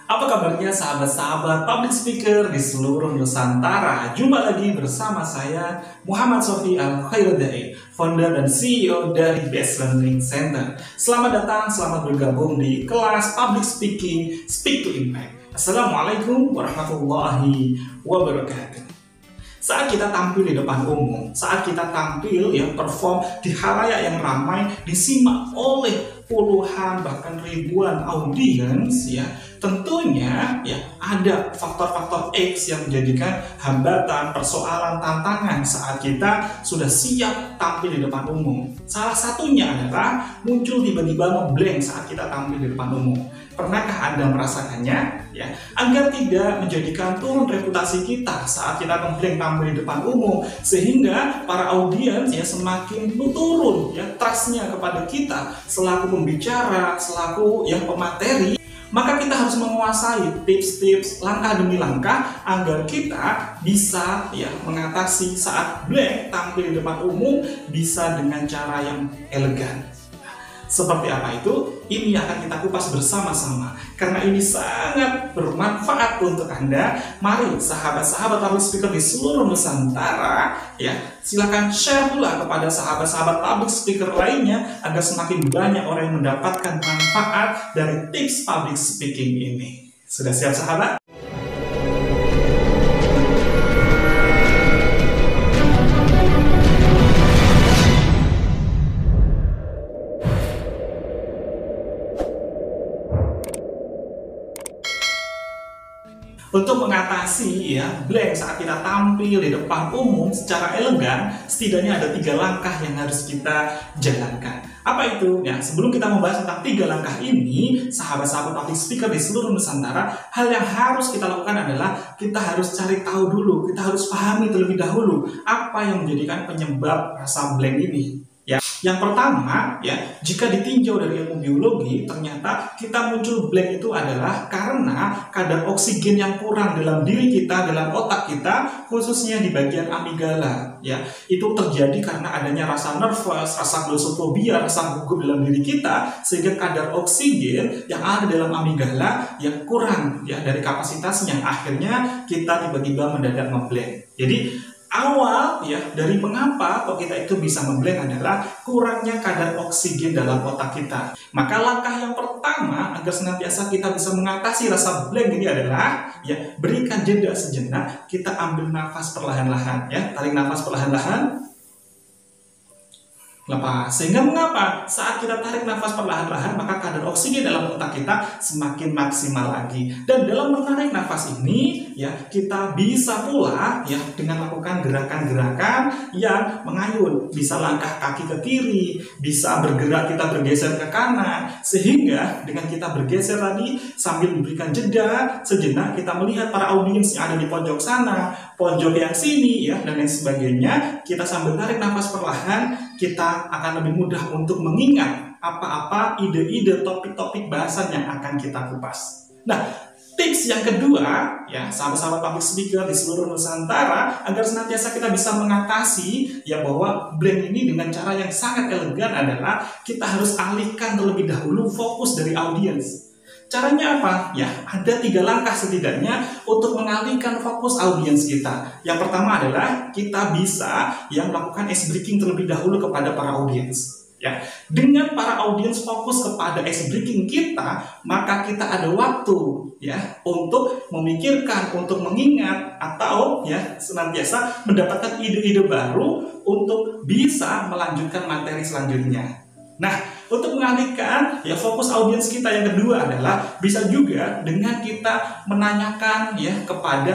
Apa kabarnya sahabat-sahabat public speaker di seluruh Nusantara? Jumpa lagi bersama saya Muhammad Sofi Al-Khairuddin, founder dan CEO dari Best Learning Center. Selamat datang, selamat bergabung di kelas public speaking Speak to Impact. Assalamualaikum warahmatullahi wabarakatuh. Saat kita tampil di depan umum, saat kita tampil perform di khalayak yang ramai, disimak oleh puluhan bahkan ribuan audiens tentunya ada faktor-faktor X yang menjadikan hambatan, persoalan, tantangan saat kita sudah siap tampil di depan umum. Salah satunya adalah muncul tiba-tiba ngeblank saat kita tampil di depan umum. Pernahkah Anda merasakannya? Agar tidak menjadikan turun reputasi kita saat kita ngeblank tampil di depan umum, sehingga para audiens semakin turun trustnya kepada kita selaku pembicara, selaku pemateri. Maka kita harus menguasai tips-tips langkah demi langkah agar kita bisa mengatasi saat blank tampil di depan umum bisa dengan cara yang elegan. Seperti apa itu? Ini akan kita kupas bersama-sama karena ini sangat bermanfaat untuk Anda. Mari sahabat-sahabat public speaker di seluruh Nusantara silakan share pula kepada sahabat-sahabat public speaker lainnya agar semakin banyak orang yang mendapatkan manfaat dari tips public speaking ini. Sudah siap sahabat? Untuk mengatasi blank saat kita tampil di depan umum secara elegan, setidaknya ada 3 langkah yang harus kita jalankan. Apa itu? Sebelum kita membahas tentang 3 langkah ini, sahabat-sahabat public speaker di seluruh Nusantara, hal yang harus kita lakukan adalah kita harus cari tahu dulu, kita harus pahami terlebih dahulu apa yang menjadikan penyebab rasa blank ini. Yang pertama, jika ditinjau dari ilmu biologi, ternyata kita muncul blank itu adalah karena kadar oksigen yang kurang dalam diri kita, dalam otak kita, khususnya di bagian amigdala. Itu terjadi karena adanya rasa nervous, rasa glosofobia, rasa gugup dalam diri kita, sehingga kadar oksigen yang ada dalam amigdala yang kurang dari kapasitasnya. Akhirnya kita tiba-tiba mendadak ngeblank. Jadi awal dari mengapa kok kita itu bisa ngeblank adalah kurangnya kadar oksigen dalam otak kita. Maka langkah yang pertama agar senantiasa kita bisa mengatasi rasa blank ini adalah berikan jeda sejenak, kita ambil nafas perlahan-lahan tarik nafas perlahan-lahan, lepas. Sehingga mengapa saat kita tarik nafas perlahan-lahan maka kadar oksigen dalam otak kita semakin maksimal lagi. Dan dalam menarik nafas ini kita bisa pula dengan melakukan gerakan-gerakan yang mengayun. Bisa langkah kaki ke kiri, bisa bergerak kita bergeser ke kanan, sehingga dengan kita bergeser tadi sambil memberikan jeda sejenak kita melihat para audiens yang ada di pojok sana, pojok yang sini dan lain sebagainya. Kita sambil tarik nafas perlahan, kita akan lebih mudah untuk mengingat apa-apa ide-ide topik-topik bahasan yang akan kita kupas. Nah, tips yang kedua sahabat-sahabat public speaker di seluruh Nusantara agar senantiasa kita bisa mengatasi bahwa blank ini dengan cara yang sangat elegan adalah kita harus alihkan terlebih dahulu fokus dari audiens. Caranya apa? Ada 3 langkah setidaknya untuk mengalihkan fokus audiens kita. Yang pertama adalah kita bisa melakukan ice breaking terlebih dahulu kepada para audiens. Dengan para audiens fokus kepada ice breaking kita, maka kita ada waktu untuk memikirkan, untuk mengingat, atau senantiasa mendapatkan ide-ide baru untuk bisa melanjutkan materi selanjutnya. Nah, untuk mengalihkan fokus audiens kita yang kedua adalah bisa juga dengan kita menanyakan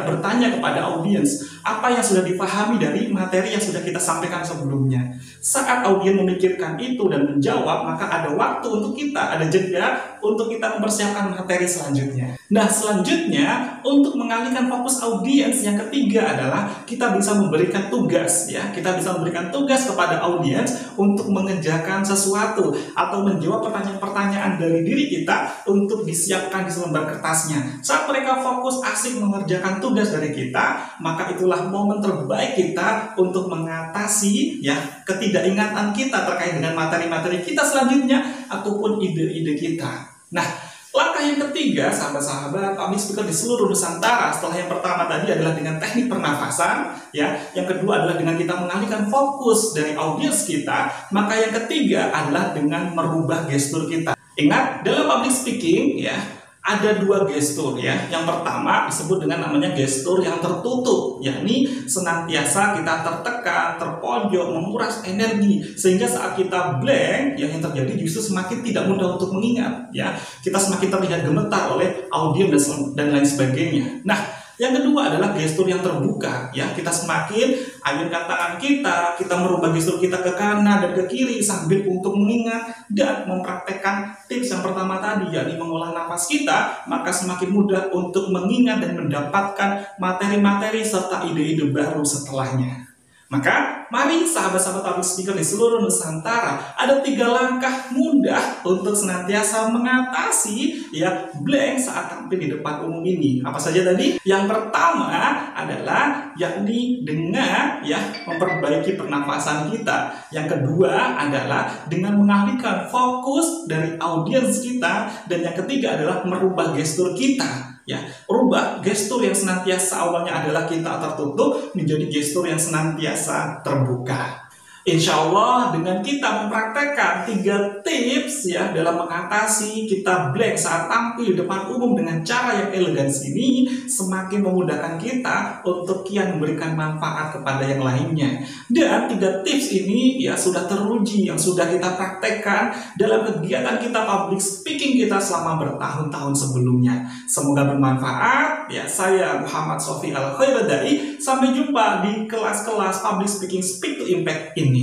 bertanya kepada audiens apa yang sudah dipahami dari materi yang sudah kita sampaikan sebelumnya. Saat audiens memikirkan itu dan menjawab, maka ada waktu untuk kita, ada jeda untuk kita mempersiapkan materi selanjutnya. Nah, selanjutnya untuk mengalihkan fokus audiens yang ketiga adalah kita bisa memberikan tugas kita bisa memberikan tugas kepada audiens untuk mengerjakan sesuatu atau menjawab pertanyaan-pertanyaan dari diri kita untuk disiapkan di selembar kertasnya. Saat mereka fokus asik mengerjakan tugas dari kita, maka itulah momen terbaik kita untuk mengatasi ketidakingatan kita terkait dengan materi-materi kita selanjutnya ataupun ide-ide kita. Nah, Langkah yang ketiga, sahabat-sahabat public speaker di seluruh Nusantara, setelah yang pertama tadi adalah dengan teknik pernafasan, ya. Yang kedua adalah dengan kita mengalihkan fokus dari audiens kita, maka yang ketiga adalah dengan merubah gestur kita. Ingat, dalam public speaking, ya, ada dua gestur, ya. Yang pertama disebut dengan namanya gestur yang tertutup, yakni senantiasa kita tertekan, terpojok, menguras energi, sehingga saat kita blank, yang terjadi justru semakin tidak mudah untuk mengingat, ya. Kita semakin terlihat gemetar oleh audiens dan lain sebagainya. Nah, yang kedua adalah gestur yang terbuka, ya. Kita semakin ayunkan tangan kita merubah gestur kita ke kanan dan ke kiri sambil untuk mengingat dan mempraktekkan tips yang pertama tadi, yakni mengolah nafas kita, maka semakin mudah untuk mengingat dan mendapatkan materi-materi serta ide-ide baru setelahnya. Maka, mari sahabat-sahabat public speaker di seluruh Nusantara, ada 3 langkah mudah untuk senantiasa mengatasi, ya, blank saat tampil di depan umum ini. Apa saja tadi? Yang pertama adalah yakni dengan, ya, memperbaiki pernafasan kita. Yang kedua adalah dengan mengalihkan fokus dari audiens kita, dan yang ketiga adalah merubah gestur kita. Ya, rubah gestur yang senantiasa awalnya adalah kita tertutup menjadi gestur yang senantiasa terbuka. Insya Allah dengan kita mempraktekkan 3 tips, ya, dalam mengatasi kita blank saat tampil di depan umum dengan cara yang elegan ini, semakin memudahkan kita untuk kian memberikan manfaat kepada yang lainnya. Dan 3 tips ini, ya, sudah teruji, yang sudah kita praktekkan dalam kegiatan kita public speaking kita selama bertahun-tahun sebelumnya. Semoga bermanfaat. Ya, saya Muhammad Sofi Al-Khairadai. Sampai jumpa di kelas-kelas public speaking Speak to Impact ini.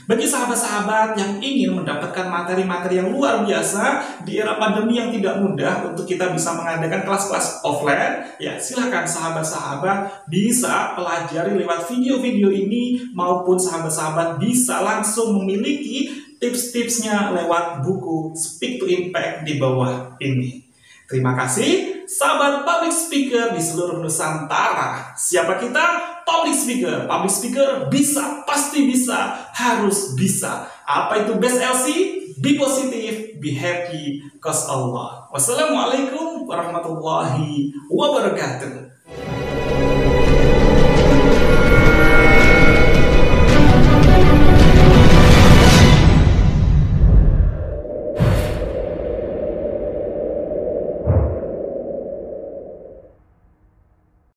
Bagi sahabat-sahabat yang ingin mendapatkan materi-materi yang luar biasa di era pandemi yang tidak mudah untuk kita bisa mengadakan kelas-kelas offline, ya, silakan sahabat-sahabat bisa pelajari lewat video-video ini, maupun sahabat-sahabat bisa langsung memiliki tips-tipsnya lewat buku Speak to Impact di bawah ini. Terima kasih sahabat public speaker di seluruh Nusantara. Siapa kita? Public speaker. Public speaker bisa, pasti bisa, harus bisa. Apa itu best LC? Be positive, be happy, cause Allah. Wassalamualaikum warahmatullahi wabarakatuh.